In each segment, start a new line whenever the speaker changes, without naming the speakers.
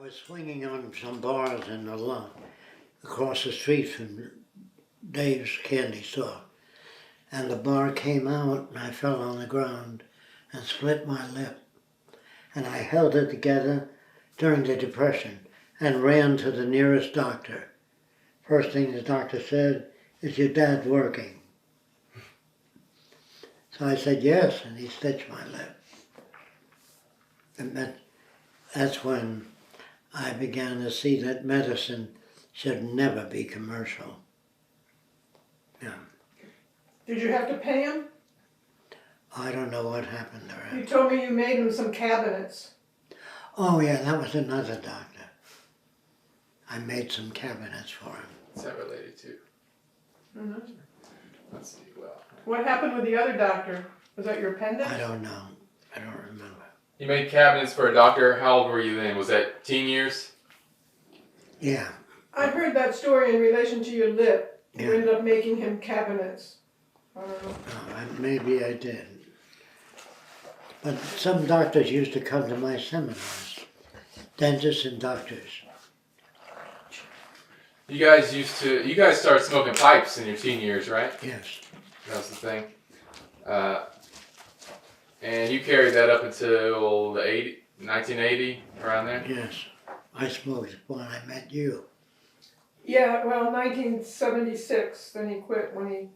was swinging on some bars in the lawn across the street from Dave's candy store. And the bar came out and I fell on the ground and split my lip. And I held it together during the Depression and ran to the nearest doctor. First thing the doctor said, "Is your dad working?" So I said yes, and he stitched my lip. And that's when I began to see that medicine should never be commercial. Yeah.
Did you have to pay him?
I don't know what happened there.
You told me you made him some cabinets.
Oh yeah, that was another doctor. I made some cabinets for him.
Is that related to?
Mm-hmm.
Let's see. Well,
What happened with the other doctor? Was that your appendix?
I don't know. I don't remember.
you made cabinets for a doctor. How old were you then? Was that teen years?
Yeah.
I heard that story in relation to your lip. You
Yeah.
ended up making him cabinets. I don't know.
Maybe I did. But some doctors used to come to my seminars. Dentists and doctors.
You guys started smoking pipes in your teen years, right?
Yes.
That was the thing. And you carried that up until the 1980, around there?
Yes. I smoked when I met you.
Yeah, well, 1976. Then he quit when he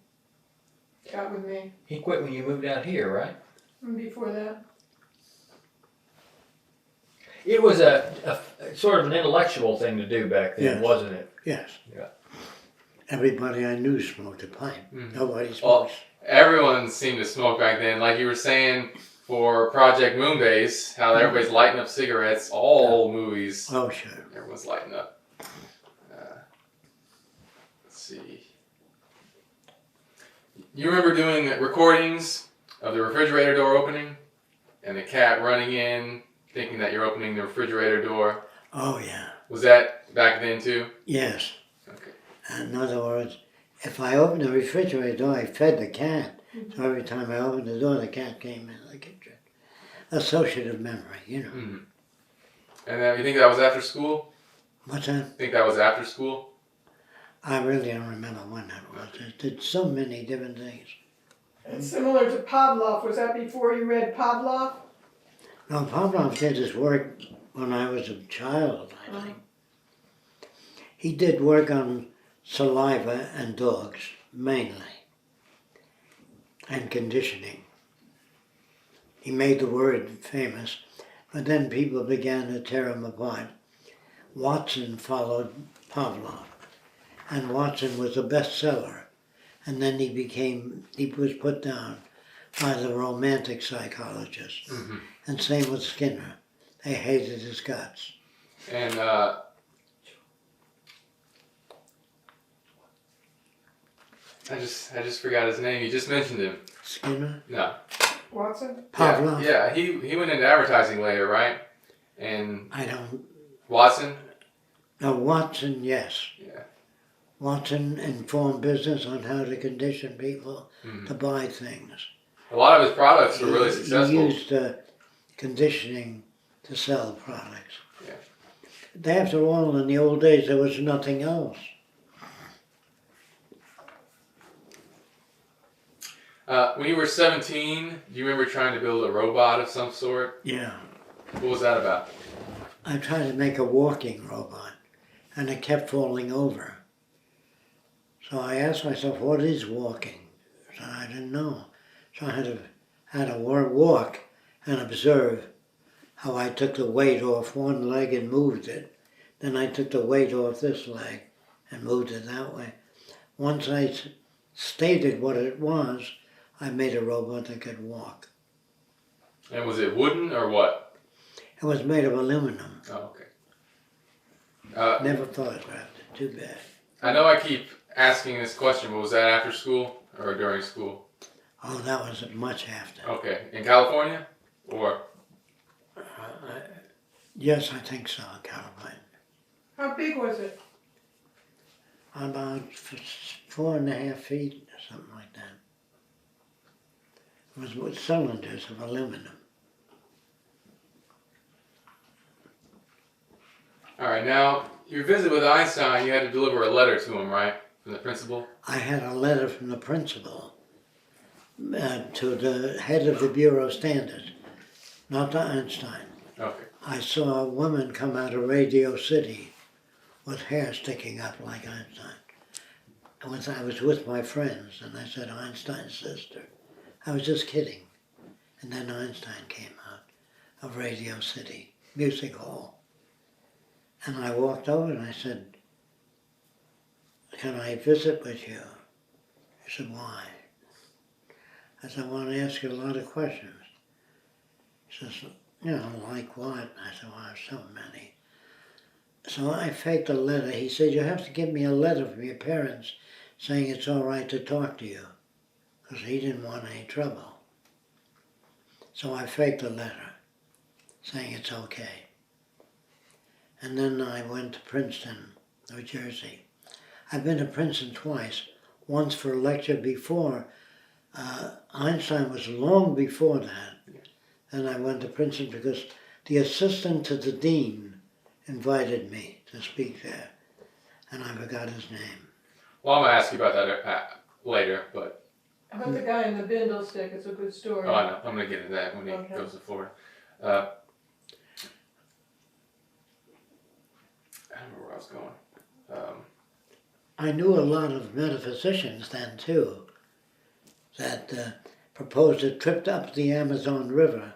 got with me.
He quit when you moved out here, right?
And before that.
It was a sort of an intellectual thing to do back then,
Yes.
wasn't it?
Yes.
Yeah.
Everybody I knew smoked a pipe.
Mhm.
Nobody
Well,
smokes.
everyone seemed to smoke back then. Like you were saying for Project Moon Base, how everybody's lighting up cigarettes. All movies,
Oh, sure.
everyone's lighting up. Let's see. You remember doing recordings of the refrigerator door opening and the cat running in, thinking that you're opening the refrigerator door?
Oh, yeah.
Was that back then too?
Yes.
Okay.
In other words, if I opened the refrigerator door, I fed the cat. So every time I opened the door, the cat came into the kitchen. Associative memory, you know.
Mm-hmm. And you think that was after school?
What's that?
Think that was after school?
I really don't remember when that was. It did so many different things.
And similar to Pavlov. Was that before you read Pavlov?
No, Pavlov did his work when I was a child, I think. He did work on saliva and dogs, mainly, and conditioning. He made the word famous, but then people began to tear him apart. Watson followed Pavlov, and Watson was a bestseller, and then he was put down by the romantic psychologists, and same with Skinner. They hated his guts.
And I just forgot his name. You just mentioned him.
Skinner?
No.
Watson?
Pavlov?
Yeah, he went into advertising later, right? And
I don't...
Watson?
No, Watson, yes.
Yeah.
Watson informed business on how to condition people to buy things.
A lot of his products were really successful.
He used conditioning to sell products.
Yeah.
After all, in the old days, there was nothing else.
When you were 17, do you remember trying to build a robot of some sort?
Yeah.
What was that about?
I tried to make a walking robot, and it kept falling over. So I asked myself, what is walking? So I didn't know. So I had to walk and observe how I took the weight off one leg and moved it. Then I took the weight off this leg and moved it that way. Once I stated what it was, I made a robot that could walk.
And was it wooden or what?
It was made of aluminum.
Oh, okay.
Never photographed it. Too bad.
I know I keep asking this question, but was that after school or during school?
Oh, that was much after.
Okay. In California? Or?
Yes, I think so, California.
How big was it?
About 4.5 feet or something like that. It was with cylinders of aluminum.
All right, now, your visit with Einstein, you had to deliver a letter to him, right? From the principal?
I had a letter from the principal to the head of the Bureau of Standards, not to Einstein.
Okay.
I saw a woman come out of Radio City with hair sticking up like Einstein. And I was with my friends, and I said, Einstein's sister. I was just kidding. And then Einstein came out of Radio City, Music Hall. And I walked over and I said, can I visit with you? He said, why? I said, I want to ask you a lot of questions. He says, you know, like what? I said, well, I have so many. So I faked a letter. He said, you have to give me a letter from your parents saying it's all right to talk to you, because he didn't want any trouble. So I faked a letter saying it's okay. And then I went to Princeton, New Jersey. I've been to Princeton twice, once for a lecture before. Einstein was long before that. And I went to Princeton because the assistant to the dean invited me to speak there. And I forgot his name.
Well, I'm going to ask you about that later, but...
How about the guy in the bindle stick? It's a good story.
Oh, I know. I'm going to get into that when he goes to Florida. I don't know where I was going.
I knew a lot of metaphysicians then too, that proposed a trip up the Amazon River,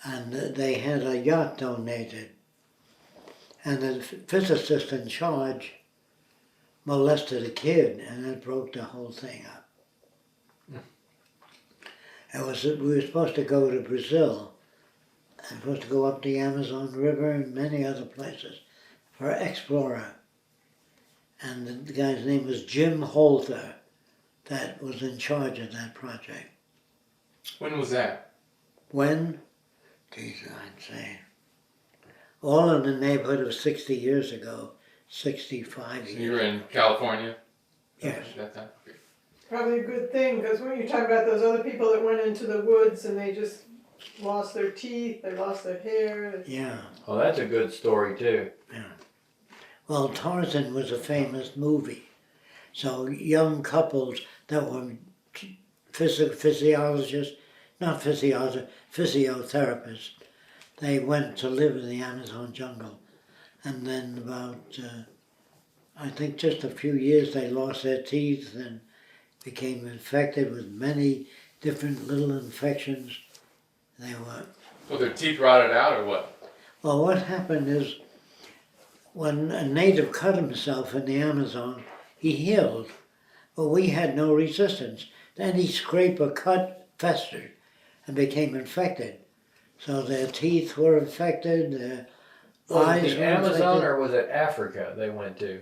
and they had a yacht donated, and the physicist in charge molested a kid, and it broke the whole thing up. We were supposed to go to Brazil, and supposed to go up the Amazon River and many other places for explorer. And the guy's name was Jim Holter, that was in charge of that project.
When was that?
When? Geez, I'd say. All in the neighborhood of 60 years ago, 65 years.
You were in California?
Yes.
At that time? Okay.
Probably a good thing, because when you talk about those other people that went into the woods and they just lost their teeth, they lost their hair.
Yeah.
Well, that's a good story too.
Yeah. Well, Tarzan was a famous movie. So young couples that were physiologists, not physiologists, physiotherapists, they went to live in the Amazon jungle. And then about, I think just a few years, they lost their teeth and became infected with many different little infections. They were...
Well, their teeth rotted out or what?
Well, what happened is, when a native cut himself in the Amazon, he healed, but we had no resistance. Then he scraped a cut, festered, and became infected. So their teeth were infected, their eyes
Was it
were
the Amazon
infected.
or was it Africa they went to?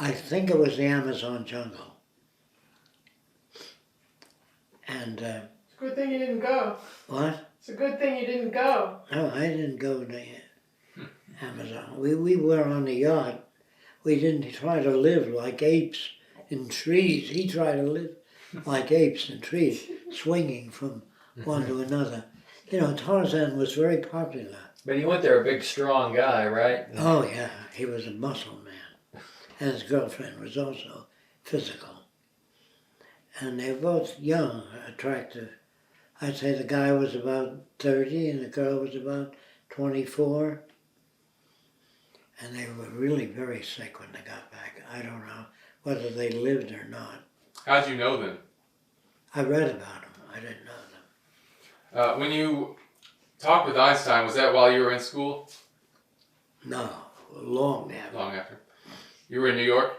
I think it was the Amazon jungle. And,
It's a good thing you didn't go.
what?
It's a good thing you didn't go.
No, I didn't go to Amazon. We were on the yacht. We didn't try to live like apes in trees. He tried to live like apes in trees, swinging from one to another. You know, Tarzan was very popular.
But he went there a big, strong guy, right?
Oh yeah, he was a muscle man. And his girlfriend was also physical. And they were both young, attractive. I'd say the guy was about 30 and the girl was about 24. And they were really very sick when they got back. I don't know whether they lived or not.
How'd you know them?
I read about them. I didn't know them.
When you talked with Einstein, was that while you were in school?
No, long after.
Long after. You were in New York?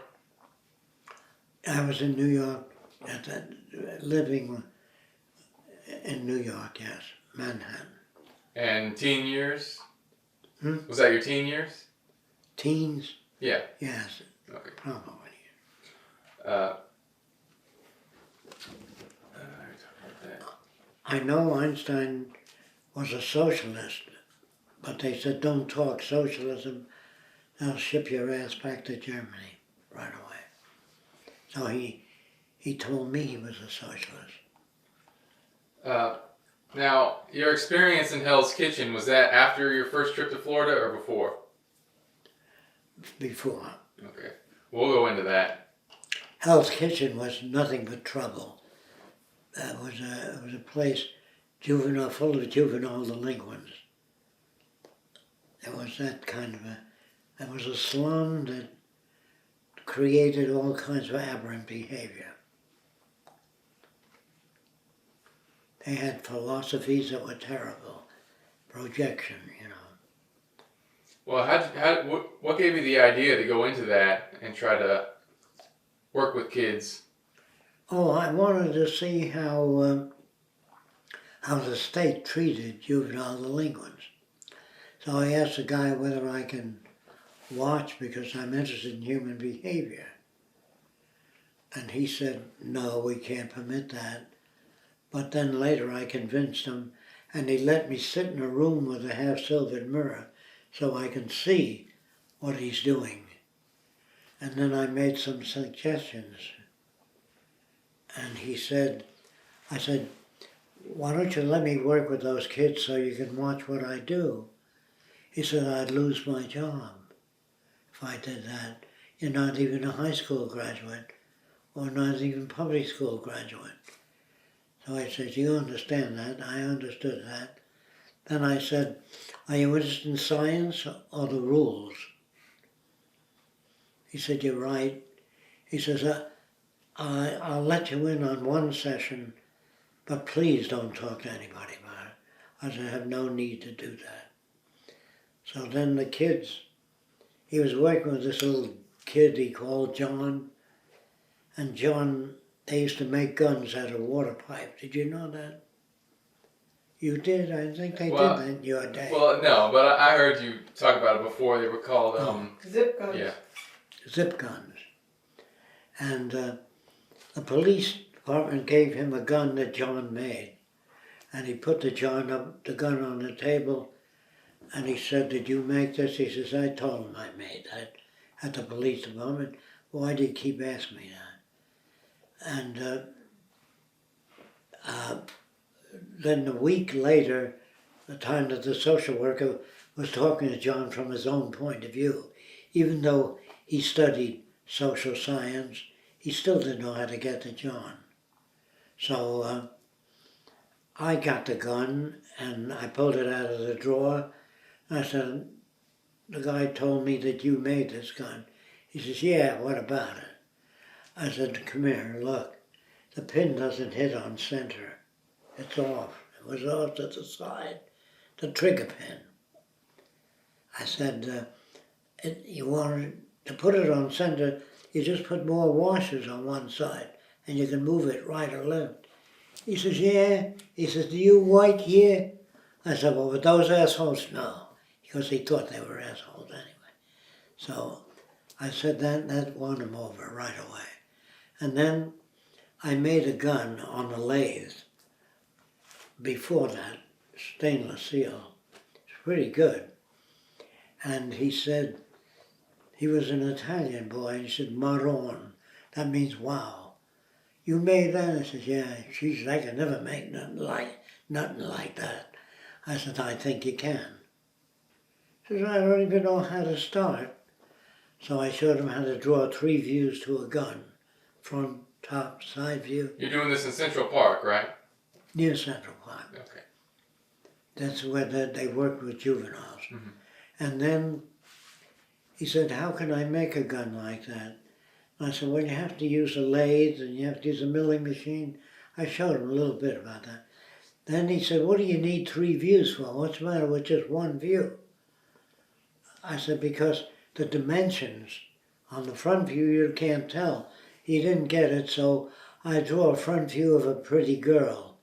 I was in New York, living in New York, yes, Manhattan.
And teen years?
Hmm?
Was that your teen years?
Teens?
Yeah.
Yes,
Okay.
probably. I know Einstein was a socialist, but they said, don't talk socialism, they'll ship your ass back to Germany right away. So he told me he was a socialist.
Now, your experience in Hell's Kitchen, was that after your first trip to Florida or before?
before.
Okay. We'll go into that.
Hell's Kitchen was nothing but trouble. It was a place full of juvenile delinquents. It was that kind of it was a slum that created all kinds of aberrant behavior. They had philosophies that were terrible. Projection, you know.
Well, what gave you the idea to go into that and try to work with kids?
Oh, I wanted to see how the state treated juvenile delinquents. So I asked the guy whether I can watch because I'm interested in human behavior. And he said, no, we can't permit that. But then later I convinced him, and he let me sit in a room with a half-silvered mirror so I can see what he's doing. And then I made some suggestions. And I said, why don't you let me work with those kids so you can watch what I do? He said, I'd lose my job if I did that. You're not even a high school graduate or not even public school graduate. So I said, you understand that? I understood that. Then I said, are you interested in science or the rules? He said, you're right. He says, I'll let you in on one session, but please don't talk to anybody about it. I said, I have no need to do that. So then the kids, he was working with this little kid he called John, and John, they used to make guns out of water pipe. Did you know that? You did? I think they did that in your day.
Well, no, but I heard you talk about it before. They were called,
Zip guns.
yeah.
Zip guns. And the police department gave him a gun that John made. And he put the gun on the table, and he said, did you make this? He says, I told him I made that at the police department. Why do you keep asking me that? And then a week later, the time that the social worker was talking to John from his own point of view, even though he studied social science, he still didn't know how to get to John. So I got the gun and I pulled it out of the drawer. I said, the guy told me that you made this gun. He says, yeah, what about it? I said, come here, look. The pin doesn't hit on center. It's off. It was off to the side, the trigger pin. I said, you wanted to put it on center, you just put more washers on one side and you can move it right or left. He says, yeah. He says, do you work here? I said, well, with those assholes, no. Because he thought they were assholes anyway. So I said that won him over right away. And then I made a gun on a lathe. Before that, stainless steel. It's pretty good. And he said, he was an Italian boy, and he said, Maron. That means wow. You made that? I said, yeah. Geez, I can never make nothing like that. I said, I think you can. He says, I don't even know how to start. So I showed him how to draw 3 views to a gun. Front, top, side view.
You're doing this in Central Park, right?
Near Central Park.
Okay.
That's where they worked with juveniles.
Mm-hmm.
And then he said, how can I make a gun like that? And I said, well, you have to use a lathe and you have to use a milling machine. I showed him a little bit about that. Then he said, what do you need 3 views for? What's the matter with just 1 view? I said, because the dimensions on the front view you can't tell. He didn't get it, so I drew a front view of a pretty girl.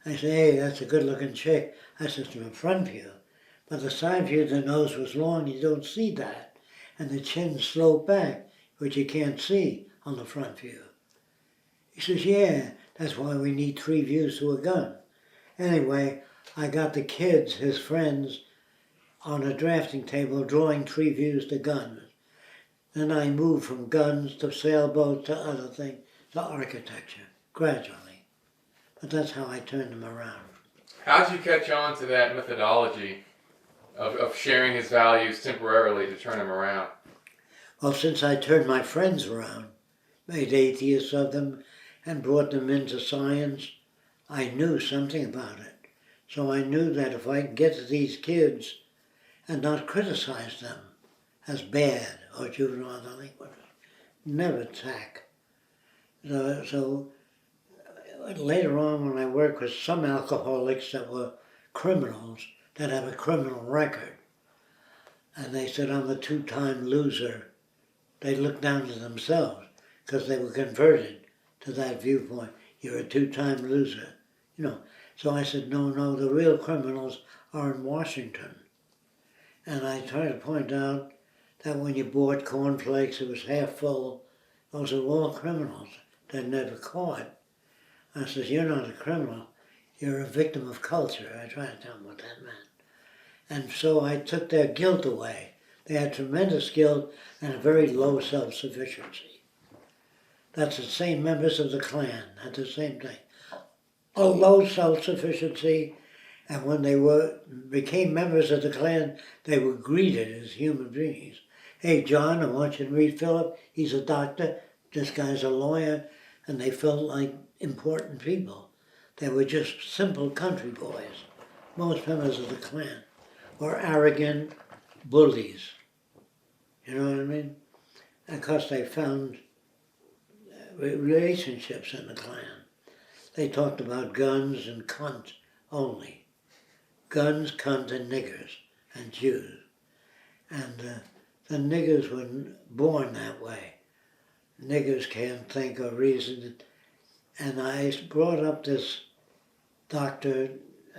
I said, hey, that's a good-looking chick. I said, from the front view. But the side view, the nose was long, you don't see that. And the chin sloped back, which you can't see on the front view. He says, yeah, that's why we need 3 views to a gun. Anyway, I got the kids, his friends, on a drafting table drawing 3 views to guns. Then I moved from guns to sailboats to other things, to architecture, gradually. But that's how I turned them around.
How did you catch on to that methodology of sharing his values temporarily to turn him around?
Well, since I turned my friends around, made atheists of them, and brought them into science, I knew something about it. So I knew that if I could get to these kids and not criticize them as bad or juvenile delinquents, never attack. So later on, when I worked with some alcoholics that were criminals, that have a criminal record, and they said, I'm a two-time loser, they looked down to themselves because they were converted to that viewpoint. You're a two-time loser, you know. So I said, no, the real criminals are in Washington. And I tried to point out that when you bought cornflakes, it was half full. Those are all criminals. They're never caught. I said, you're not a criminal. You're a victim of culture. I tried to tell them what that meant. And so I took their guilt away. They had tremendous guilt and a very low self-sufficiency. That's the same members of the Klan, had the same thing. A low self-sufficiency, and when they became members of the Klan, they were greeted as human beings. Hey, John, I want you to meet Philip. He's a doctor. This guy's a lawyer. And they felt like important people. They were just simple country boys. Most members of the Klan were arrogant bullies. You know what I mean? And of course, they found relationships in the Klan. They talked about guns and cunt only. Guns, cunt, and niggers, and Jews. And the niggers were born that way. Niggers can't think or reason. And I brought up this doctor,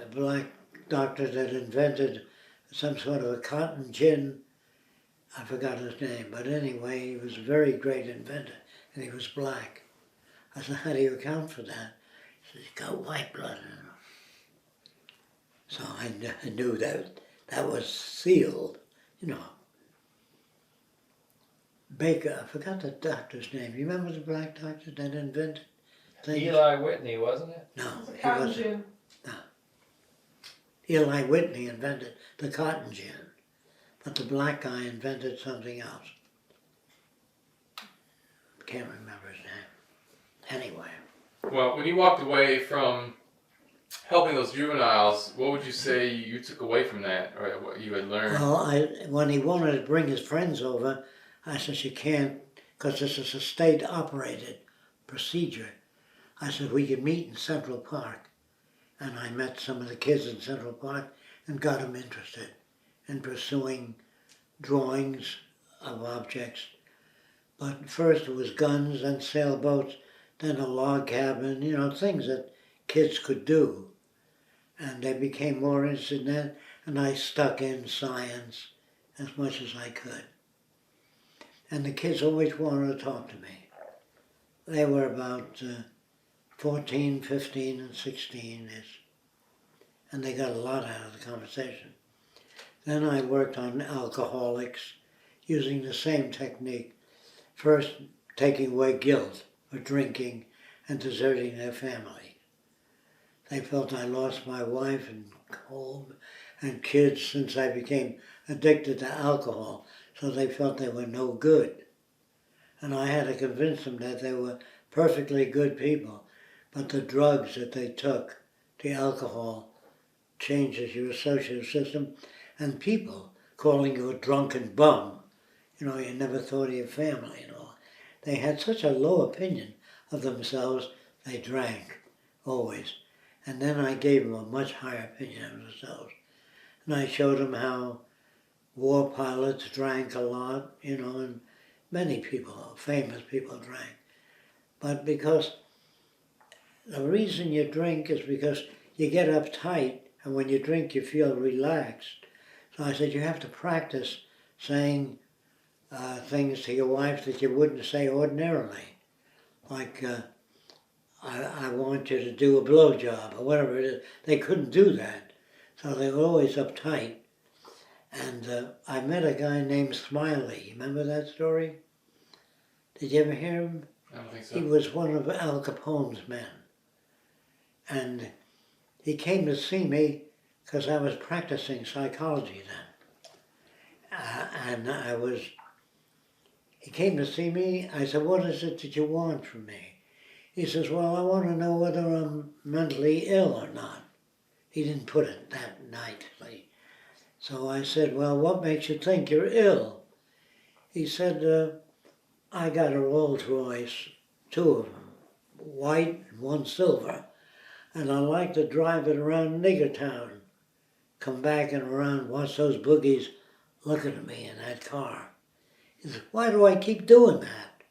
a black doctor that invented some sort of a cotton gin. I forgot his name, but anyway, he was a very great inventor, and he was black. I said, how do you account for that? He said, he's got white blood in him. So I knew that was sealed, you know. Baker, I forgot the doctor's name. You remember the black doctor that invented things?
Eli Whitney, wasn't it?
No,
It's a
he
cotton
wasn't.
gin.
No. Eli Whitney invented the cotton gin, but the black guy invented something else. Can't remember his name. Anyway.
Well, when you walked away from helping those juveniles, what would you say you took away from that, or what you had learned?
Well, when he wanted to bring his friends over, I said, you can't, because this is a state-operated procedure. I said, we could meet in Central Park. And I met some of the kids in Central Park and got them interested in pursuing drawings of objects. But first it was guns, then sailboats, then a log cabin, you know, things that kids could do. And they became more interested in that, and I stuck in science as much as I could. And the kids always wanted to talk to me. They were about 14, 15, and 16-ish. And they got a lot out of the conversation. Then I worked on alcoholics using the same technique. First, taking away guilt for drinking and deserting their family. They felt I lost my wife and home and kids since I became addicted to alcohol, so they felt they were no good. And I had to convince them that they were perfectly good people, but the drugs that they took, the alcohol, changes your social system, and people calling you a drunken bum. You know, you never thought of your family and all. They had such a low opinion of themselves, they drank, always. And then I gave them a much higher opinion of themselves. And I showed them how war pilots drank a lot, you know, and many people, famous people drank. But because the reason you drink is because you get uptight, and when you drink you feel relaxed. So I said, you have to practice saying things to your wife that you wouldn't say ordinarily. Like, I want you to do a blowjob, or whatever it is. They couldn't do that, so they were always uptight. And I met a guy named Smiley. Remember that story? Did you ever hear him?
I don't think so.
He was one of Al Capone's men. And he came to see me because I was practicing psychology then. And I was He came to see me. I said, what is it that you want from me? He says, well, I want to know whether I'm mentally ill or not. He didn't put it that nicely. So I said, well, what makes you think you're ill? He said, I got a Rolls Royce, 2 of them, white and 1 silver, and I like to drive it around Niggertown. Come back and around, watch those boogies looking at me in that car. He says, why do I keep doing that?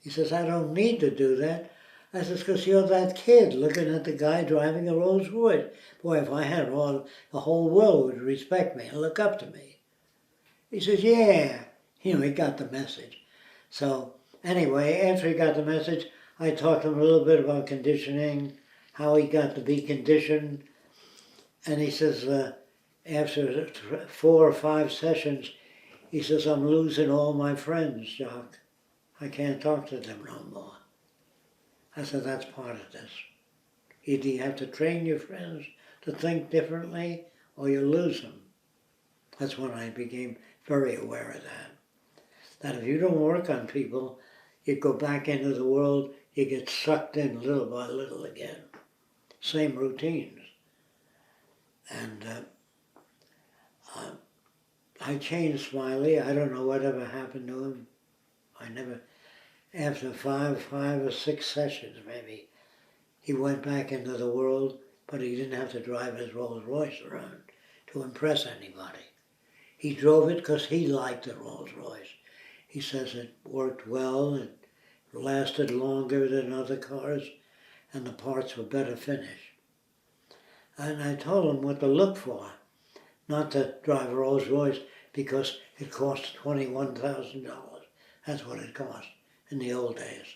He says, I don't need to do that. I says, because you're that kid looking at the guy driving a Rolls Royce. Boy, if I had the whole world would respect me and look up to me. He says, yeah. He got the message. So anyway, after he got the message, I talked to him a little bit about conditioning, how he got to be conditioned. And he says, after 4 or 5 sessions, he says, I'm losing all my friends, Jacque. I can't talk to them no more. I said, that's part of this. Either you have to train your friends to think differently, or you lose them. That's when I became very aware of that. That if you don't work on people, you go back into the world, you get sucked in little by little again. Same routines. And I changed Smiley. I don't know whatever happened to him. After 5 or 6 sessions maybe, he went back into the world, but he didn't have to drive his Rolls Royce around to impress anybody. He drove it because he liked the Rolls Royce. He says it worked well, it lasted longer than other cars, and the parts were better finished. And I told him what to look for, not to drive a Rolls Royce because it cost $21,000. That's what it cost in the old days.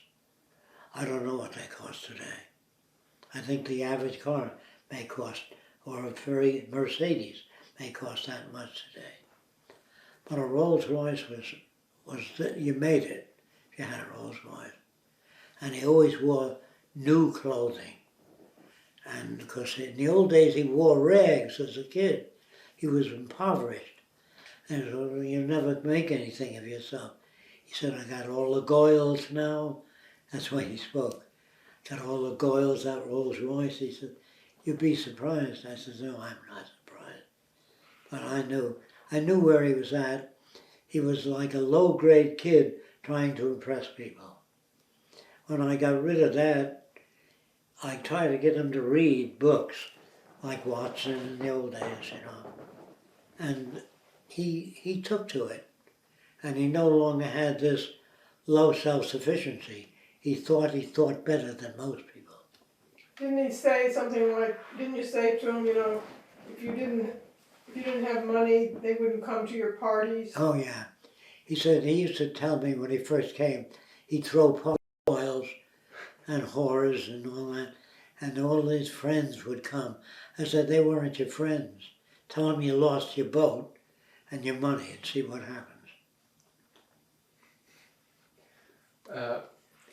I don't know what they cost today. I think the average car may cost, or a very Mercedes may cost that much today. But a Rolls Royce was that you made it if you had a Rolls Royce. And he always wore new clothing. And because in the old days he wore rags as a kid. He was impoverished. And so you never make anything of yourself. He said, I got all the goils now. That's why he spoke. Got all the goils, that Rolls Royce. He said, you'd be surprised. I said, no, I'm not surprised. But I knew where he was at. He was like a low-grade kid trying to impress people. When I got rid of that, I tried to get him to read books, like Watson in the old days, And he took to it. And he no longer had this low self-sufficiency. He thought better than most people.
Didn't he say something like, didn't you say to him, if you didn't have money, they wouldn't come to your parties?
Oh yeah. He said he used to tell me when he first came, he'd throw oils and whores and all that, and all his friends would come. I said, they weren't your friends. Tell them you lost your boat and your money and see what happens.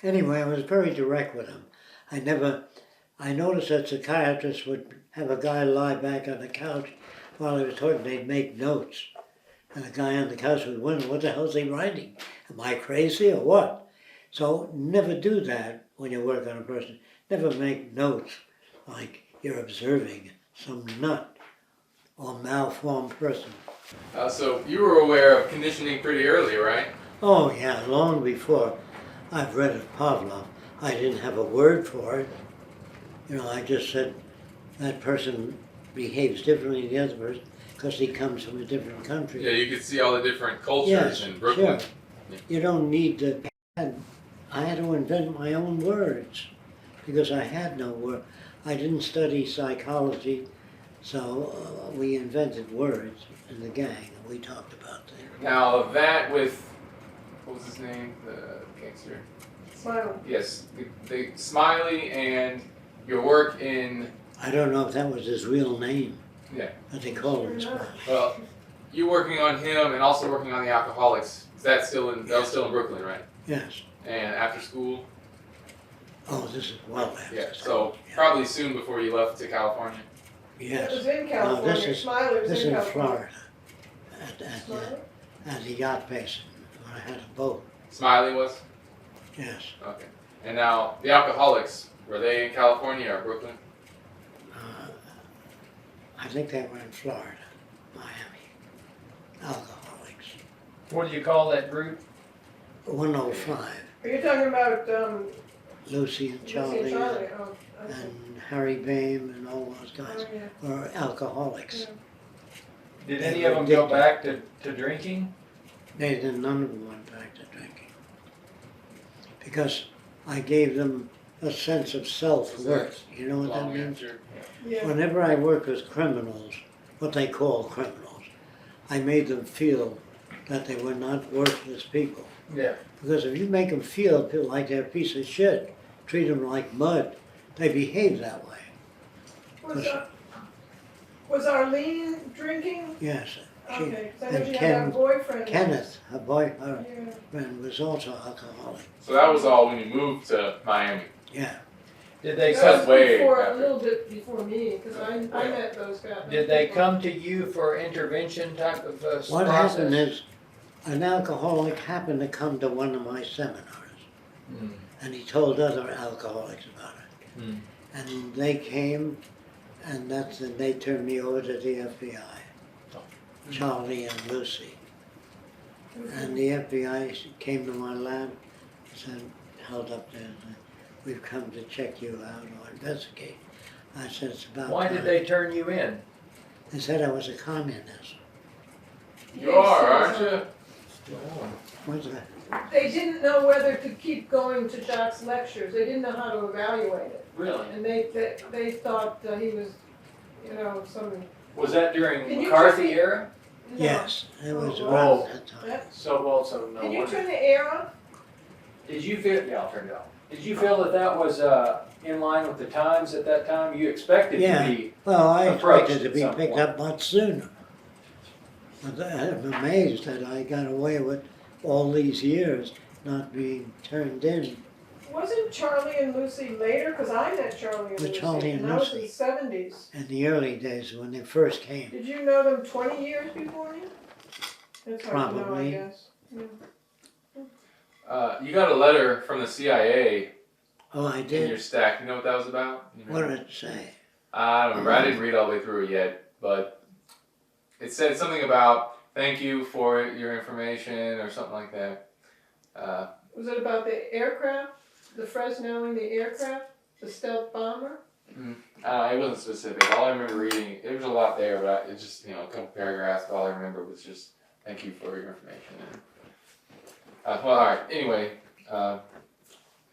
Anyway, I was very direct with him. I noticed that psychiatrists would have a guy lie back on the couch while he was talking. They'd make notes. And the guy on the couch would wonder, what the hell is he writing? Am I crazy or what? So never do that when you work on a person. Never make notes like you're observing some nut or malformed person.
So you were aware of conditioning pretty early, right?
Oh yeah, long before I've read of Pavlov. I didn't have a word for it. I just said that person behaves differently than the other person because he comes from a different country.
Yeah, you could see all the different cultures
Yes,
in Brooklyn.
sure. You don't need to. I had to invent my own words because I had no word. I didn't study psychology, so we invented words in the gang and we talked about things.
Now that with, what was his name? The gangster?
Smiley.
Yes, the Smiley and your work in...
I don't know if that was his real name,
Yeah.
but they called him Smiley.
Well, you working on him and also working on the Alcoholics. That was still in Brooklyn, right?
Yes.
And after school?
Oh, this is well after
Yeah,
school.
so probably soon before you left to California.
Yes.
It was in California.
No,
Smiley was
this
in
in
California.
Florida,
Smiley?
at the yacht basin, when I had a boat.
Smiley was?
Yes.
Okay. And now, the alcoholics, were they in California or Brooklyn?
I think they were in Florida, Miami. Alcoholics.
What do you call that group?
105.
Are you talking about,
Lucy and Charlie,
Lucy and Charlie? Oh, okay.
and Harry Bame and all those guys
Oh, yeah.
were alcoholics.
Yeah.
Did
They
any
were
of them go
addicted.
back to drinking?
None of them went back to drinking. Because I gave them a sense of self-worth. You know what that
Long
means?
answer.
Yeah.
Whenever I work with criminals, what they call criminals, I made them feel that they were not worthless people.
Yeah.
Because if you make them feel like they're a piece of shit, treat them like mud, they behave that way.
Was Arlene drinking?
Yes. She,
Okay, 'cause I know
and
she had that boyfriend.
Kenneth, her
Yeah.
boyfriend, was also alcoholic.
So that was all when you moved to Miami.
Yeah.
Did they
That
That's
was
come?
way
before, a
after.
little bit before me, because I met those guys.
Did they come to you for intervention type of
What
process?
happened is, an alcoholic happened to come to one of my seminars,
Hmm.
and he told other alcoholics about it.
Hmm.
And they came, and they turned me over to the FBI, Charlie and Lucy. And the FBI came to my lab, said, held up there, said, "We've come to check you out or investigate." I said, "It's about
Why did
time."
they turn you in?
They said I was a communist.
You are, aren't you?
What's that?
They didn't know whether to keep going to Jacque's lectures. They didn't know how to evaluate it.
Really?
And they thought he was, some.
Was that
Can
during
you
McCarthy
just-
era?
No.
Yes, it was
Oh,
around
wow.
that time.
That-
So also no
Can you
wonder.
turn the air on?
Did you feel? Yeah, I'll turn it off. Did you feel that was in line with the times at that time? You expected
Yeah.
to be.
Well, I
Approached
expected to
at
be
some
picked
point.
up much sooner. But I'm amazed that I got away with all these years not being turned in.
Wasn't Charlie and Lucy later? Because I met Charlie and
With
Lucy.
Charlie and
I was in
Lucy.
the 70s.
In the early days when they first came.
Did you know them 20 years before me? That's hard to know, I
Probably.
guess. Yeah.
You got a letter from the CIA
Oh, I
in your
did?
stack. You know what that was about? You
What
remember?
did it say?
I don't remember. I didn't read all the way through it yet, but it said something about thank you for your information or something like that.
Was it about the aircraft? The Fresnoing the aircraft? The stealth bomber?
It wasn't specific. All I remember reading, it was a lot there, but it's just, a couple paragraphs. But all I remember was just thank you for your information. And, well, all right. Anyway, all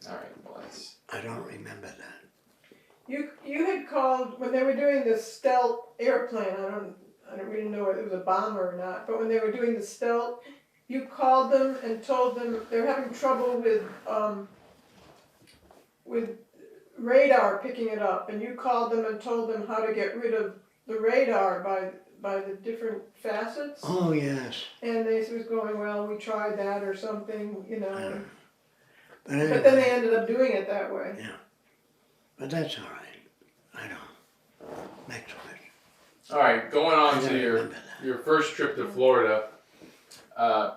right. Well, that's
I don't remember that.
You had called when they were doing the stealth airplane. I don't really know whether it was a bomber or not. But when they were doing the stealth, you called them and told them they were having trouble with radar picking it up, and you called them and told them how to get rid of the radar by the different facets.
Oh, yes.
And they was going, well, we tried that or something,
But anyway,
But then they ended up doing it that way.
but that's all right. I don't. Next question.
all right. Going
I
on
don't
to
remember that.
your first trip to Florida. I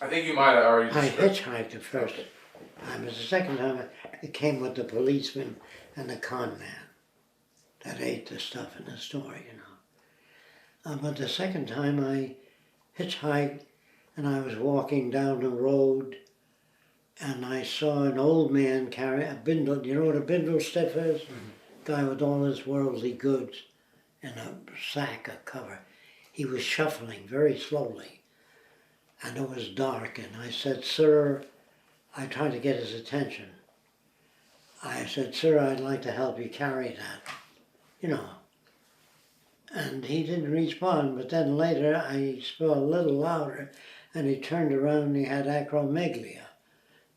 think you might have already.
I
described-
hitchhiked the first time. The second time I came with the policeman and the con man that ate the stuff in the store, But the second time I hitchhiked and I was walking down the road and I saw an old man carry a bindle. You know what a bindle stiff is? Guy with all his worldly goods in a sack, a cover. He was shuffling very slowly. And it was dark, and I said, "Sir," I tried to get his attention. I said, "Sir, I'd like to help you carry that," And he didn't respond, but then later I spoke a little louder, and he turned around and he had acromegalia.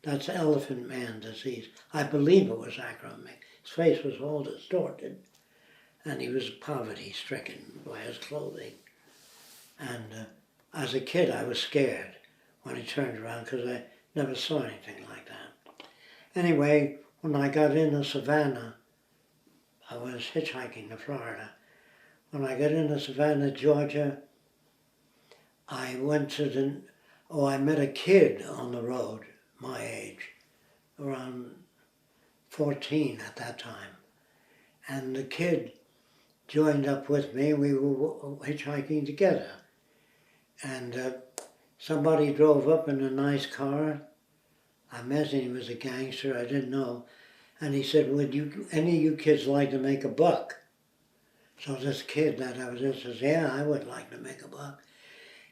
That's elephant man disease. I believe it was acromegalia. His face was all distorted, and he was poverty-stricken by his clothing. And as a kid, I was scared when he turned around because I never saw anything like that. Anyway, when I got into Savannah, I was hitchhiking to Florida. When I got into Savannah, Georgia, I went to Oh, I met a kid on the road, my age, around 14 at that time. And the kid joined up with me, we were hitchhiking together. And somebody drove up in a nice car. I imagined he was a gangster, I didn't know. And he said, would any of you kids like to make a buck? So this kid that I was with says, yeah, I would like to make a buck.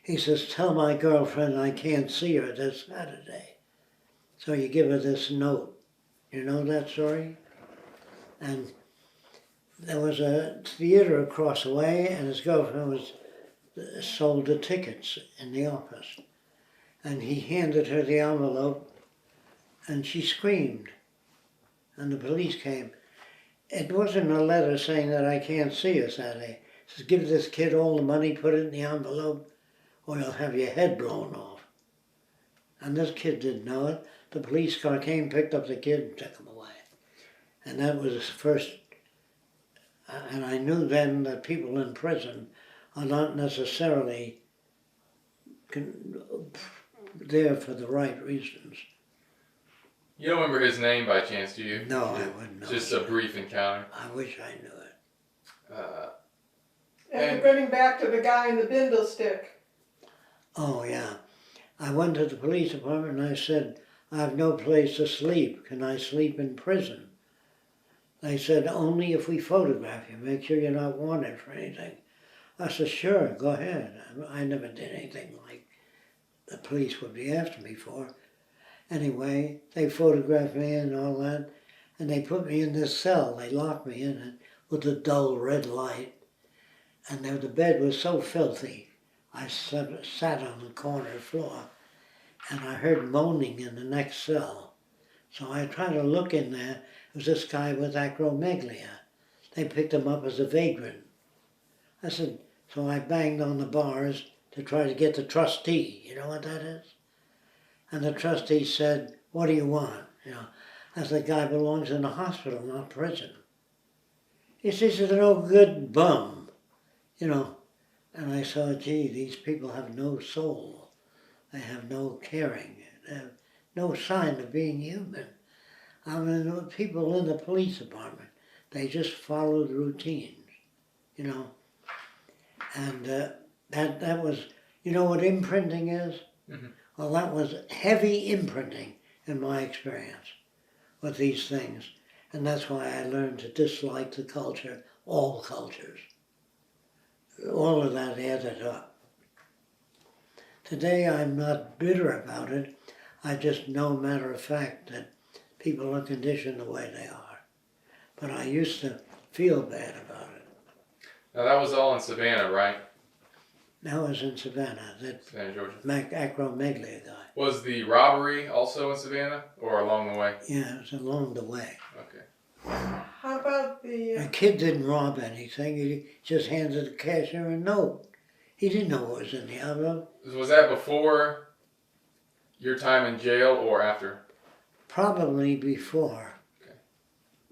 He says, tell my girlfriend I can't see her this Saturday. So you give her this note. You know that story? And there was a theater across the way, and his girlfriend was sold the tickets in the office. And he handed her the envelope, and she screamed. And the police came. It wasn't a letter saying that I can't see her Saturday. It says, give this kid all the money, put it in the envelope, or you'll have your head blown off. And this kid didn't know it. The police car came, picked up the kid, and took him away. And that was the first. And I knew then that people in prison are not necessarily there for the right reasons.
You don't remember his name by chance, do you?
No, I wouldn't know.
Just a brief encounter.
I wish I knew it.
And getting back to the guy in the bindle stick.
Oh, yeah. I went to the police department and I said, I have no place to sleep. Can I sleep in prison? They said, only if we photograph you. Make sure you're not wanted for anything. I said, sure, go ahead. I never did anything like the police would be after me for. Anyway, they photographed me and all that, and they put me in this cell. They locked me in it with a dull red light. And the bed was so filthy, I sat on the corner floor, and I heard moaning in the next cell. So I tried to look in there. It was this guy with acromegalia. They picked him up as a vagrant. I said, so I banged on the bars to try to get the trustee. You know what that is? And the trustee said, what do you want? You know, I said, the guy belongs in a hospital, not prison. He says, he's a no good bum. You know, and I saw, gee, these people have no soul. They have no caring. They have no sign of being human. I mean, the people in the police department, they just followed routines, you know. And that was, you know what imprinting is?
Mm-hmm.
Well, that was heavy imprinting in my experience with these things. And that's why I learned to dislike the culture, all cultures. All of that added up. Today I'm not bitter about it. I just know, matter of fact, that people are conditioned the way they are. But I used to feel bad about it.
Now that was all in Savannah, right?
That was in Savannah, that
Savannah, Georgia.
acromegalia guy.
Was the robbery also in Savannah or along the way?
Yeah, it was along the way.
Okay.
How about
The
the,
kid didn't rob anything, he just handed the cashier a note. He didn't know what was in the envelope.
Was that before your time in jail or after?
Probably before.
Okay.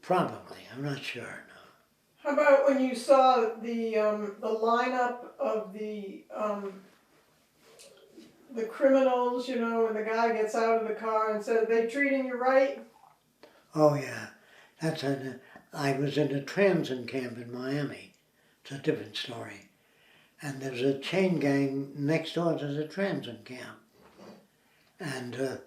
Probably, I'm not sure, no.
how about when you saw the lineup of the criminals, you know, when the guy gets out of the car and says, they treating you right?
Oh yeah, I was in a transit camp in Miami. It's a different story. And there's a chain gang next door to the transit camp. And there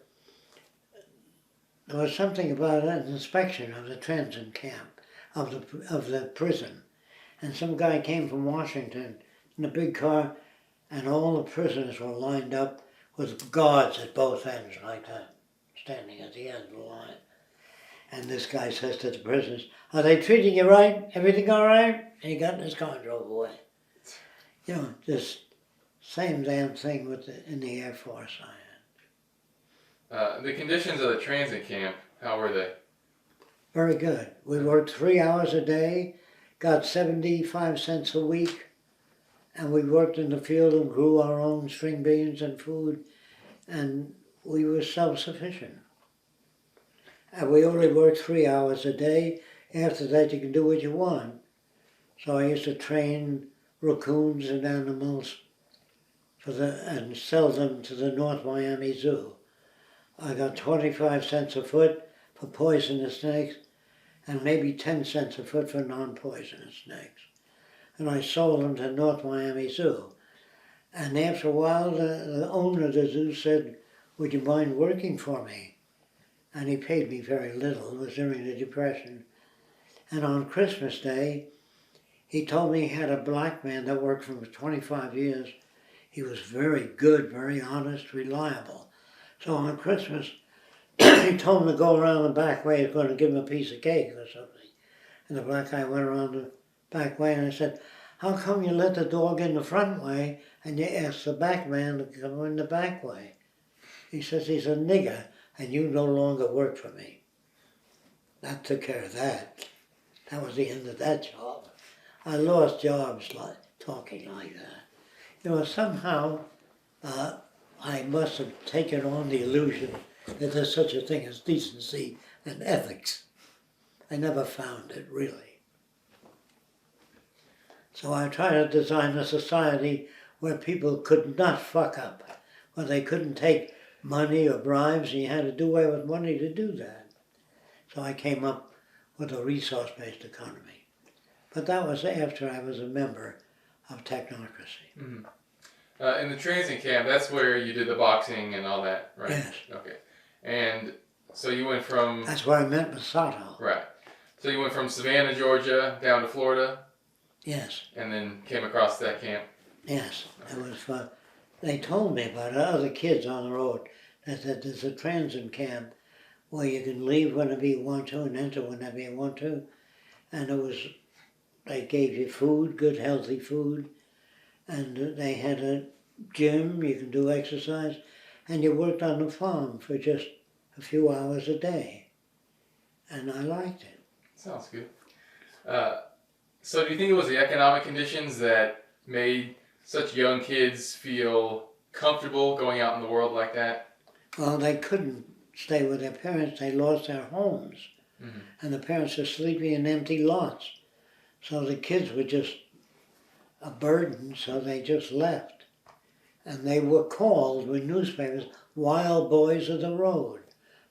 was something about an inspection of the transit camp, of the prison. And some guy came from Washington in a big car, and all the prisoners were lined up with guards at both ends like that, standing at the end of the line. And this guy says to the prisoners, are they treating you right? Everything all right? And he got in his car and drove away. You know, just same damn thing in the Air Force I had.
The conditions of the transit camp, how were they?
Very good. We worked 3 hours a day, got 75 cents a week, and we worked in the field and grew our own string beans and food, and we were self-sufficient. And we only worked 3 hours a day. After that, you can do what you want. So I used to train raccoons and animals and sell them to the North Miami Zoo. I got 25 cents a foot for poisonous snakes and maybe 10 cents a foot for non-poisonous snakes. And I sold them to North Miami Zoo. And after a while, the owner of the zoo said, "Would you mind working for me?" And he paid me very little. It was during the Depression. And on Christmas Day, he told me he had a black man that worked for him for 25 years. He was very good, very honest, reliable. So on Christmas, he told him to go around the back way. He was going to give him a piece of cake or something. And the black guy went around the back way, and I said, "How come you let the dog in the front way and you ask the back man to come in the back way?" He says, "He's a nigger and you no longer work for me." That took care of that. That was the end of that job. I lost jobs like talking like that. You know, somehow I must have taken on the illusion that there's such a thing as decency and ethics. I never found it, really. So I try to design a society where people could not fuck up, where they couldn't take money or bribes, and you had to do away with money to do that. So I came up with a resource-based economy. But that was after I was a member of technocracy.
Mm-hmm. In the transit camp, that's where you did the boxing and all that, right?
Yes.
Okay. And so you went from...
That's where I met Masato.
Right. So you went from Savannah, Georgia, down to Florida?
Yes.
And then came across that camp?
Yes. It was fun. They told me about it, other kids on the road, that there's a transit camp where you can leave whenever you want to and enter whenever you want to. And they gave you food, good healthy food, and they had a gym, you can do exercise, and you worked on the farm for just a few hours a day. And I liked it.
Sounds good. So do you think it was the economic conditions that made such young kids feel comfortable going out in the world like that?
Well, they couldn't stay with their parents. They lost their homes.
Mm-hmm.
And the parents were sleeping in empty lots. So the kids were just a burden, so they just left. And they were called with newspapers wild boys of the road.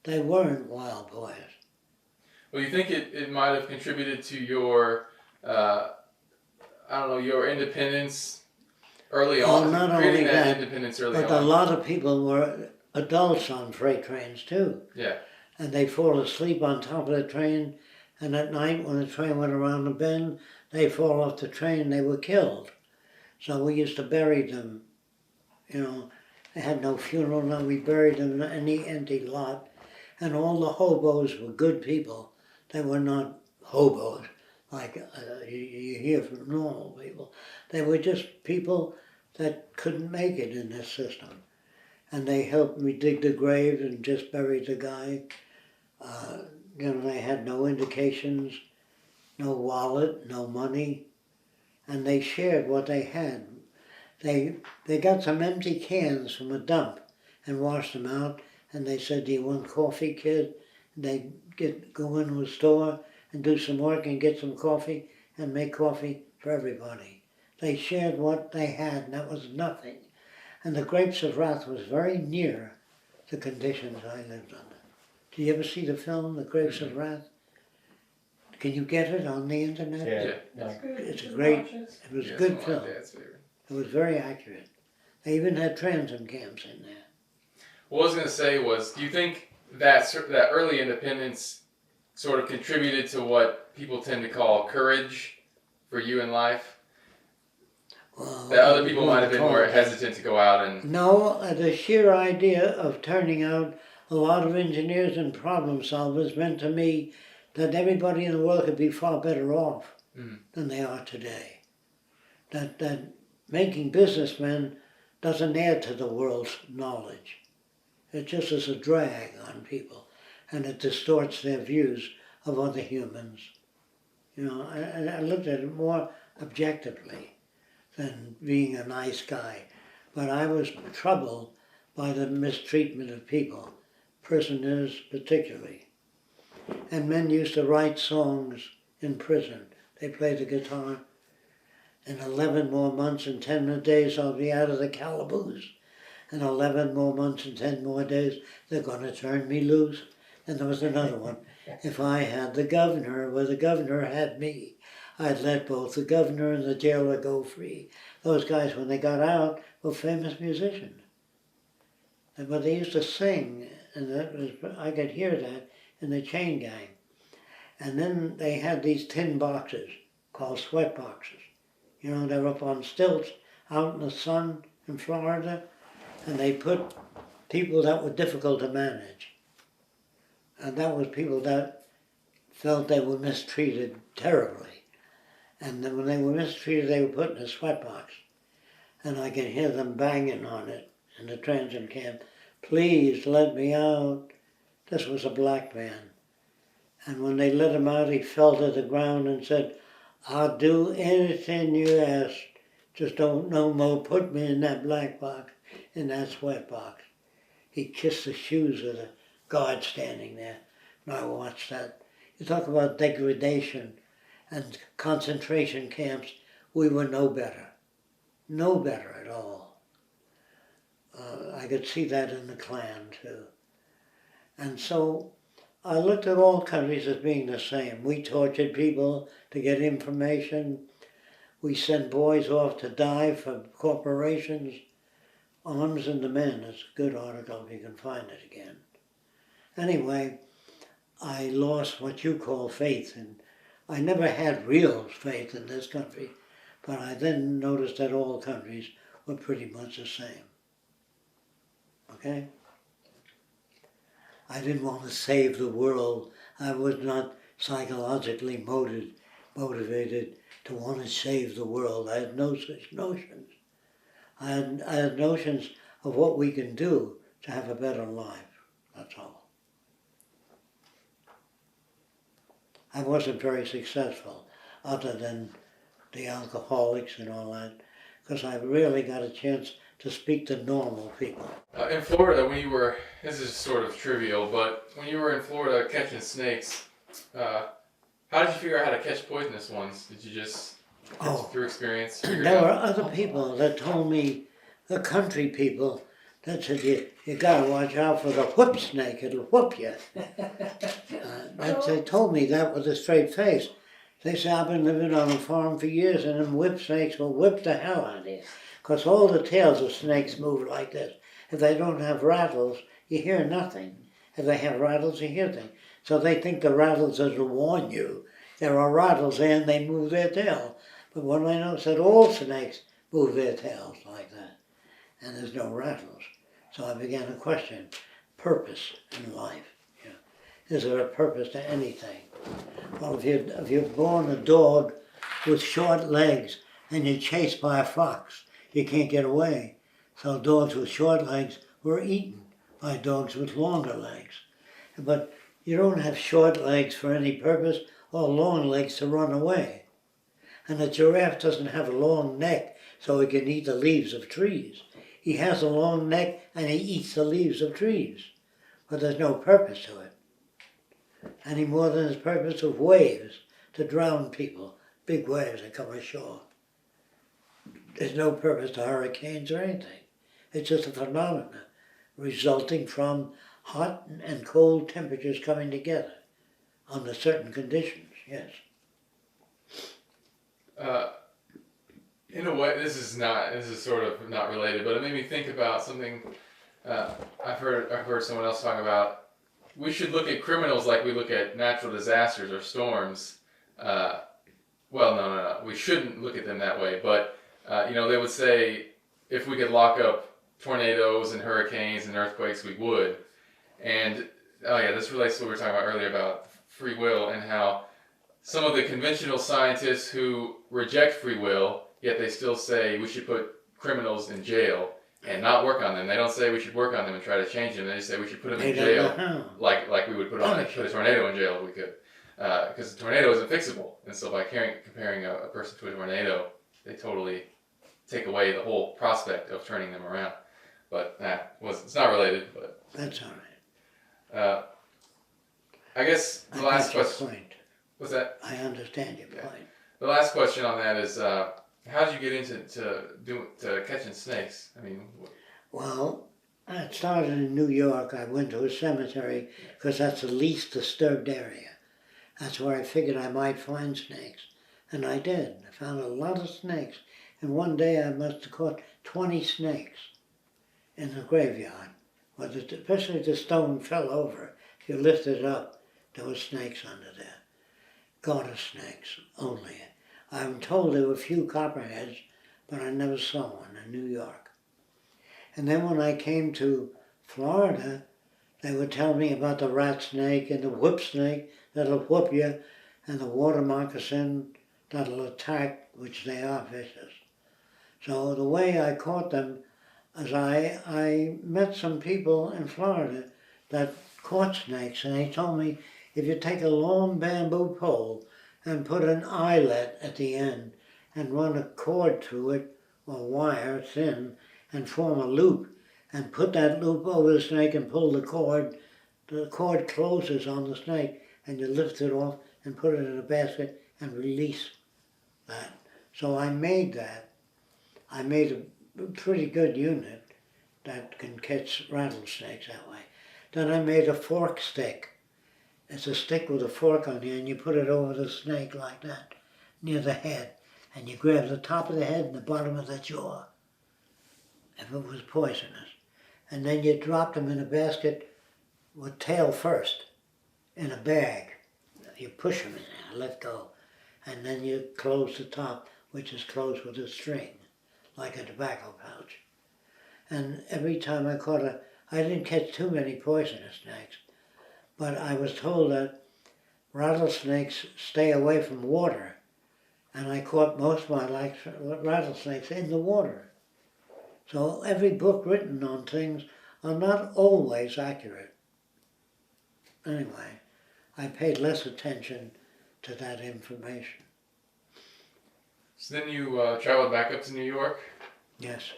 They weren't wild boys.
Well, you think it might have contributed to your, your independence early on?
Not
creating
only
that independence early
but
on.
a lot of people were adults on freight trains too.
Yeah.
And they fall asleep on top of the train, and at night when the train went around the bend, they fall off the train, they were killed. So we used to bury them, you know. They had no funeral, no, we buried them in any empty lot. And all the hobos were good people. They were not hobos like you hear from normal people. They were just people that couldn't make it in this system. And they helped me dig the grave and just buried the guy. They had no indications, no wallet, no money, and they shared what they had. They got some empty cans from a dump and washed them out, and they said, "Do you want coffee, kid?" And they'd go into a store and do some work and get some coffee and make coffee for everybody. They shared what they had, and that was nothing. And the Grapes of Wrath was very near the conditions I lived under. Did you ever see the film, The Grapes of Wrath? Can you get it on the internet?
Yeah.
That's good.
It's a
Good
great,
watches.
it was a
Yeah,
good
something like
film.
Dad's favorite.
It was very accurate. They even had transit camps in there.
What I was going to say was, do you think that early independence sort of contributed to what people tend to call courage for you in life?
Well,
That other people might have been more hesitant to go out and...
No, the sheer idea of turning out a lot of engineers and problem solvers meant to me that everybody in the world could be far better off than they are today. That making businessmen doesn't add to the world's knowledge. It just is a drag on people, and it distorts their views of other humans. You know, I looked at it more objectively than being a nice guy. But I was troubled by the mistreatment of people, prisoners particularly. And men used to write songs in prison. They played the guitar. In 11 more months and 10 more days, I'll be out of the calaboose. In 11 more months and 10 more days, they're going to turn me loose. And there was another one. If I had the governor, where the governor had me, I'd let both the governor and the jailer go free. Those guys, when they got out, were famous musicians. But they used to sing, and that was, I could hear that in the chain gang. And then they had these tin boxes called sweat boxes. You know, they were up on stilts out in the sun in Florida, and they put people that were difficult to manage. And that was people that felt they were mistreated terribly. And then when they were mistreated, they were put in a sweat box. And I could hear them banging on it in the transit camp. Please let me out. This was a black man. And when they let him out, he fell to the ground and said, I'll do anything you ask. Just don't no more put me in that black box, in that sweat box. He kissed the shoes of the guard standing there. And I watched that. You talk about degradation and concentration camps. We were no better. No better at all. I could see that in the Klan too. And so I looked at all countries as being the same. We tortured people to get information. We sent boys off to die for corporations. Arms and the Men is a good article if you can find it again. Anyway, I lost what you call faith, and I never had real faith in this country, but I then noticed that all countries were pretty much the same. Okay? I didn't want to save the world. I was not psychologically motivated to want to save the world. I had no such notions. I had notions of what we can do to have a better life. That's all. I wasn't very successful, other than the alcoholics and all that, because I really got a chance to speak to normal people.
In Florida, when you were, this is sort of trivial, but when you were in Florida catching snakes, how did you figure out how to catch poisonous ones? Did you just, through experience, figure it
There were
out?
other people that told me, the country people, that said, you gotta watch out for the whip snake, it'll whoop you. They told me that with a straight face. They say, I've been living on a farm for years and them whip snakes will whip the hell out of you. Because all the tails of snakes move like this. If they don't have rattles, you hear nothing. If they have rattles, you hear things. So they think the rattles are to warn you. There are rattles there and they move their tail. But what I know is that all snakes move their tails like that. And there's no rattles. So I began to question purpose in life. You know, is there a purpose to anything? Well, if you're born a dog with short legs and you're chased by a fox, you can't get away. So dogs with short legs were eaten by dogs with longer legs. But you don't have short legs for any purpose or long legs to run away. And a giraffe doesn't have a long neck so he can eat the leaves of trees. He has a long neck and he eats the leaves of trees. But there's no purpose to it. Any more than the purpose of waves to drown people, big waves that come ashore. There's no purpose to hurricanes or anything. It's just a phenomenon resulting from hot and cold temperatures coming together under certain conditions, yes.
In a way, this is sort of not related, but it made me think about something I've heard someone else talk about. We should look at criminals like we look at natural disasters or storms. Well, no. We shouldn't look at them that way, but they would say if we could lock up tornadoes and hurricanes and earthquakes, we would. And this relates to what we were talking about earlier about free will and how some of the conventional scientists who reject free will, yet they still say we should put criminals in jail and not work on them. They don't say we should work on them and try to change them. They just say we should put them in jail, like we would put a tornado in jail if we could. Because a tornado isn't fixable. And so by comparing a person to a tornado, they totally take away the whole prospect of turning them around. But it's not related. But
that's all right.
I guess the last question.
Point.
What's that?
I understand your point.
The last question on that is, How did you get into to catching snakes? I mean,
Well, I started in New York. I went to a cemetery because that's the least disturbed area. That's where I figured I might find snakes. And I did. I found a lot of snakes. And one day I must have caught 20 snakes in the graveyard. Well, especially if the stone fell over. If you lifted it up, there were snakes under there. Garter snakes only. I'm told there were a few copperheads, but I never saw one in New York. And then when I came to Florida, they would tell me about the rat snake and the whip snake that'll whoop you, and the water moccasin that'll attack, which they are vicious. So the way I caught them is I met some people in Florida that caught snakes, and they told me if you take a long bamboo pole and put an eyelet at the end and run a cord through it, or wire thin, and form a loop, and put that loop over the snake and pull the cord closes on the snake, and you lift it off and put it in a basket and release that. So I made that. I made a pretty good unit that can catch rattlesnakes that way. Then I made a fork stick. It's a stick with a fork on it, and you put it over the snake like that, near the head, and you grab the top of the head and the bottom of the jaw, if it was poisonous. And then you drop them in a basket with tail first, in a bag. You push them in there, let go, and then you close the top, which is closed with a string, like a tobacco pouch. And every time I caught I didn't catch too many poisonous snakes, but I was told that rattlesnakes stay away from water, and I caught most of my rattlesnakes in the water. So every book written on things are not always accurate. Anyway, I paid less attention to that information.
so then you traveled back up to New York,
Yes.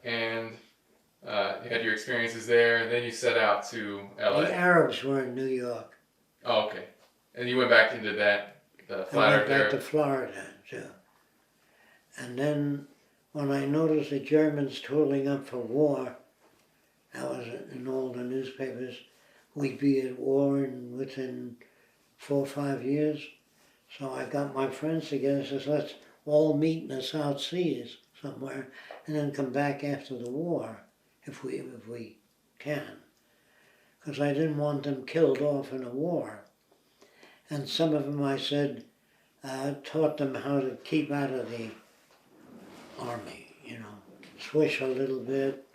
and you had your experiences there, and then you set out to LA.
The Arabs were in New York.
Oh, okay. And you went back into that, the
I
flat
went
earth
back
era.
to Florida too. And then when I noticed the Germans tooling up for war, that was in all the newspapers, we'd be at war within 4 or 5 years. So I got my friends together and says, let's all meet in the South Seas somewhere and then come back after the war if we can. Because I didn't want them killed off in a war. And some of them I said, taught them how to keep out of the army, swish a little bit,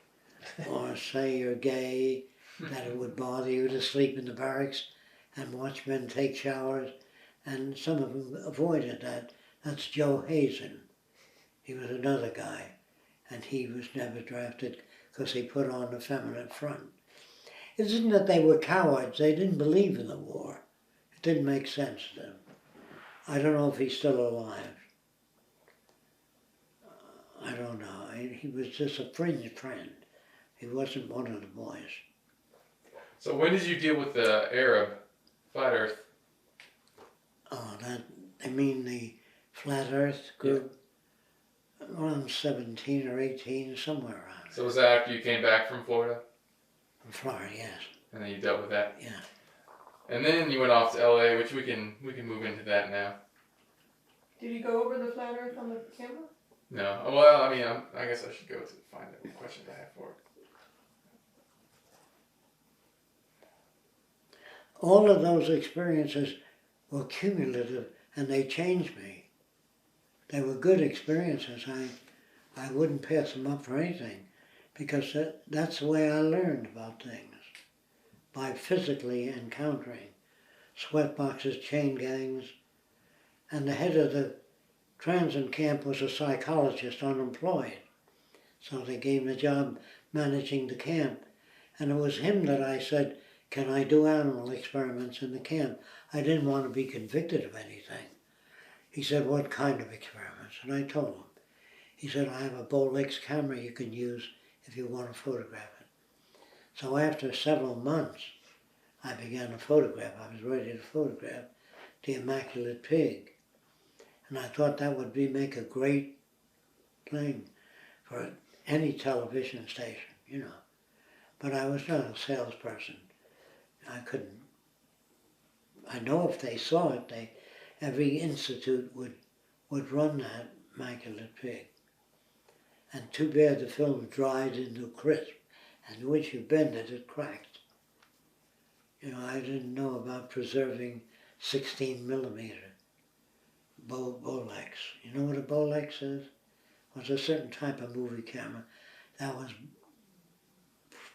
or say you're gay, that it would bother you to sleep in the barracks and watch men take showers. And some of them avoided that. That's Joe Hazen. He was another guy, and he was never drafted because he put on the feminine front. It isn't that they were cowards, they didn't believe in the war. It didn't make sense to them. I don't know if he's still alive. I don't know. He was just a fringe friend. He wasn't one of the boys.
So when did you deal with the Arab flat earth?
Oh, I mean the Flat Earth group? Yeah. Around 17 or 18, somewhere around.
So was that after you came back from Florida?
From Florida, yes.
And then you dealt with that?
Yeah.
And then you went off to LA, which we can move into that now.
Did you go over the flat earth on the camera?
No. Well, I mean, I guess I should go to find the questions I have for it.
All of those experiences were cumulative and they changed me. They were good experiences. I wouldn't pass them up for anything because that's the way I learned about things, by physically encountering sweatboxes, chain gangs. And the head of the transit camp was a psychologist, unemployed. So they gave him a job managing the camp. And it was him that I said, can I do animal experiments in the camp? I didn't want to be convicted of anything. He said, what kind of experiments? And I told him. He said, I have a Bolex camera you can use if you want to photograph it. So after several months, I began to photograph. I was ready to photograph the immaculate pig. And I thought that would make a great thing for any television station, you know. But I was not a salesperson. I couldn't. I know if they saw it, every institute would run that Immaculate Pig. And too bad the film dried into crisp, and once you bend it, it cracked. You know, I didn't know about preserving 16 millimeter Bolex. You know what a Bolex is? It was a certain type of movie camera that was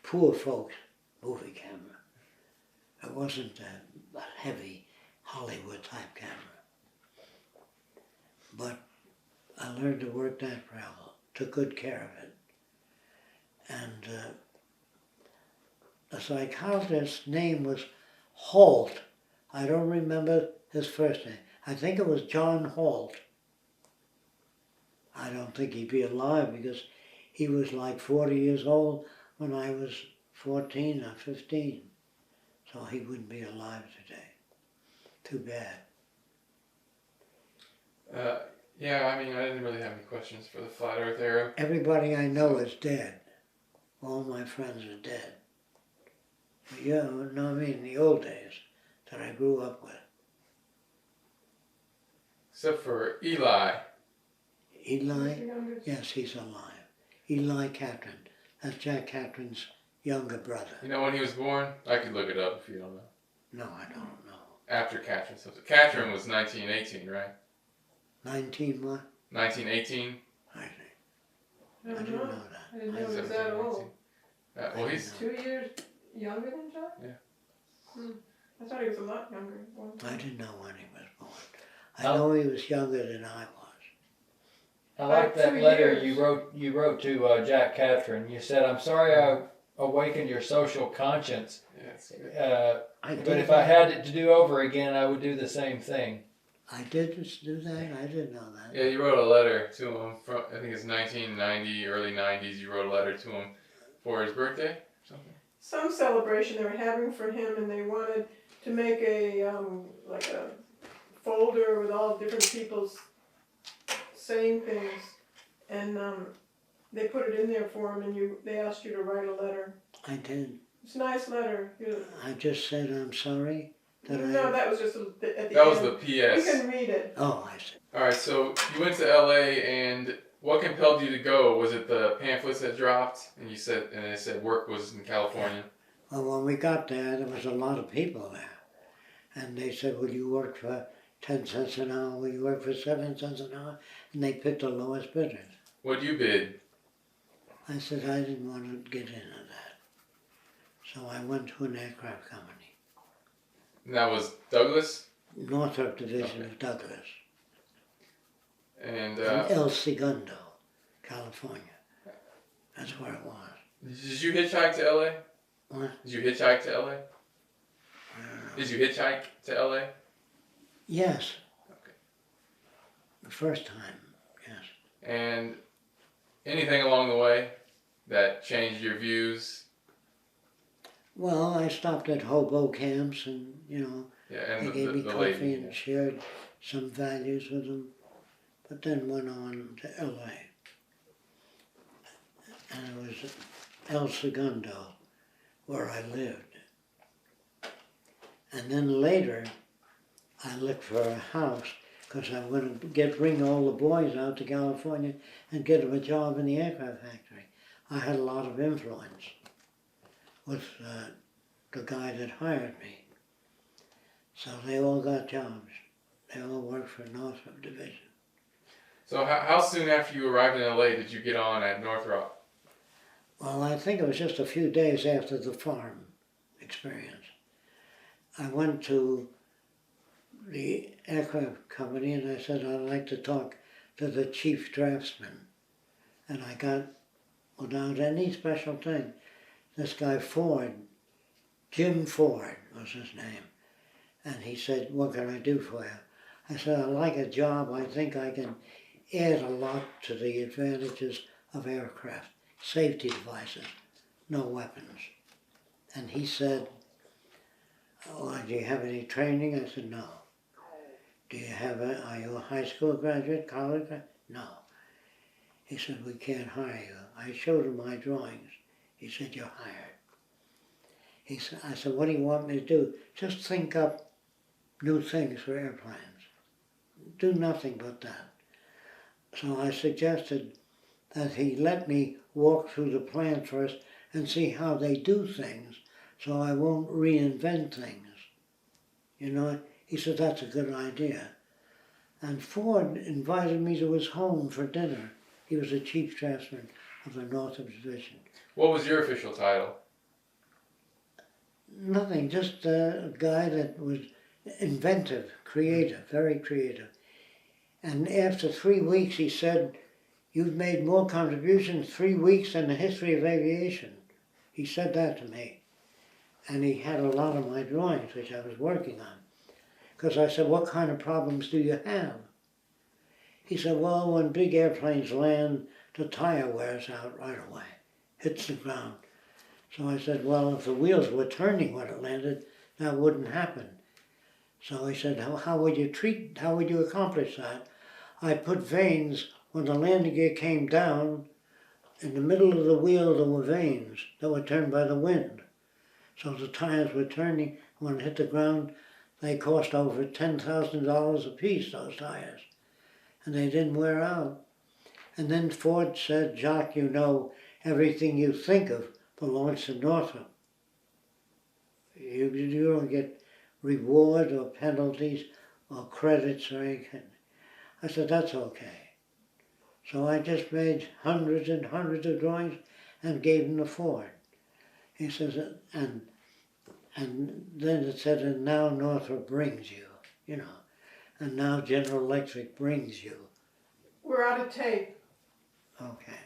poor folks' movie camera. It wasn't a heavy Hollywood type camera. But I learned to work that well, took good care of it. And the psychologist's name was Holt. I don't remember his first name. I think it was John Holt. I don't think he'd be alive because he was like 40 years old when I was 14 or 15. So he wouldn't be alive today. Too bad.
Yeah, I mean, I didn't really have any questions for the flat Earth era.
Everybody I know is dead. All my friends are dead. But yeah, no, I mean the old days that I grew up with.
Except for Eli.
Eli? Yes, he's alive. Eli Catron. That's Jack Catron's younger brother.
You know when he was born? I could look it up if you don't know.
No, I don't know.
After Catron. So Catron was 1918, right?
19 what?
1918.
I think.
I
I
don't
didn't
know.
know that.
I didn't know he was that old.
Well, he's
2 years younger than John?
Yeah.
I thought he was a lot younger.
I didn't know when he was born. I know he was younger than I was.
I like
By
that
2
letter
years.
you wrote to Jacque Catron. You said, "I'm sorry I awakened your social conscience,
yeah, it's good.
but if I had it to do over again, I would do the same thing."
I did just do that? I didn't know that.
Yeah, you wrote a letter to him from, I think it's 1990, early 90s. You wrote a letter to him for his birthday or something?
Some celebration they were having for him, and they wanted to make a like a folder with all different people's saying things, and they put it in there for him, and they asked you to write a letter.
I did.
It's a nice letter.
I just said I'm sorry that
No, that was just at the
That
end.
was the
You
PS.
can read it.
Oh, I see.
Alright, so you went to LA, and what compelled you to go? Was it the pamphlets that dropped? And you said, and it said work was in California?
Well, when we got there was a lot of people there. And they said, will you work for 10 cents an hour? Will you work for 7 cents an hour? And they picked the lowest bidders.
What'd you bid?
I said I didn't want to get into that. So I went to an aircraft company.
And that was Douglas?
Northrop Division
Okay.
of Douglas.
And
In El Segundo, California. That's where it was.
did you hitchhike to LA?
What?
Did you hitchhike to LA? Did you hitchhike to LA?
Yes.
Okay.
The first time, yes.
And anything along the way that changed your views?
Well, I stopped at hobo camps and,
Yeah, and
they gave me
the
coffee
lady.
and shared some values with them. But then went on to LA. And it was El Segundo where I lived. And then later, I looked for a house because I wanted to bring all the boys out to California and get them a job in the aircraft factory. I had a lot of influence with the guy that hired me. So they all got jobs. They all worked for Northrop Division.
So how soon after you arrived in LA did you get on at Northrop?
Well, I think it was just a few days after the farm experience. I went to the aircraft company and I said I'd like to talk to the chief draftsman. And I got, without any special thing, this guy Ford, Jim Ford was his name. And he said, what can I do for you? I said, I'd like a job. I think I can add a lot to the advantages of aircraft. Safety devices, no weapons. And he said, oh, do you have any training? I said, no. Are you a high school graduate, college graduate? No. He said, we can't hire you. I showed him my drawings. He said, you're hired. I said, what do you want me to do? Just think up new things for airplanes. Do nothing but that. So I suggested that he let me walk through the plant first and see how they do things, so I won't reinvent things. You know, he said, that's a good idea. And Ford invited me to his home for dinner. He was the chief draftsman of the Northrop Division.
What was your official title?
Nothing, just a guy that was inventive, creative, very creative. And after 3 weeks he said, you've made more contributions 3 weeks in the history of aviation. He said that to me. And he had a lot of my drawings, which I was working on. Because I said, what kind of problems do you have? He said, well, when big airplanes land, the tire wears out right away, hits the ground. So I said, well, if the wheels were turning when it landed, that wouldn't happen. So he said, how would you accomplish that? I put vanes, when the landing gear came down, in the middle of the wheel there were vanes that were turned by the wind. So the tires were turning, when it hit the ground, they cost over $10,000 a piece, those tires. And they didn't wear out. And then Ford said, Jacque, you know, everything you think of belongs to Northrop. You don't get reward or penalties or credits or anything. I said, that's okay. So I just made hundreds and hundreds of drawings and gave them to Ford. He says, and then it said, and now Northrop brings you, you know, and now General Electric brings you.
We're out of tape.
Okay.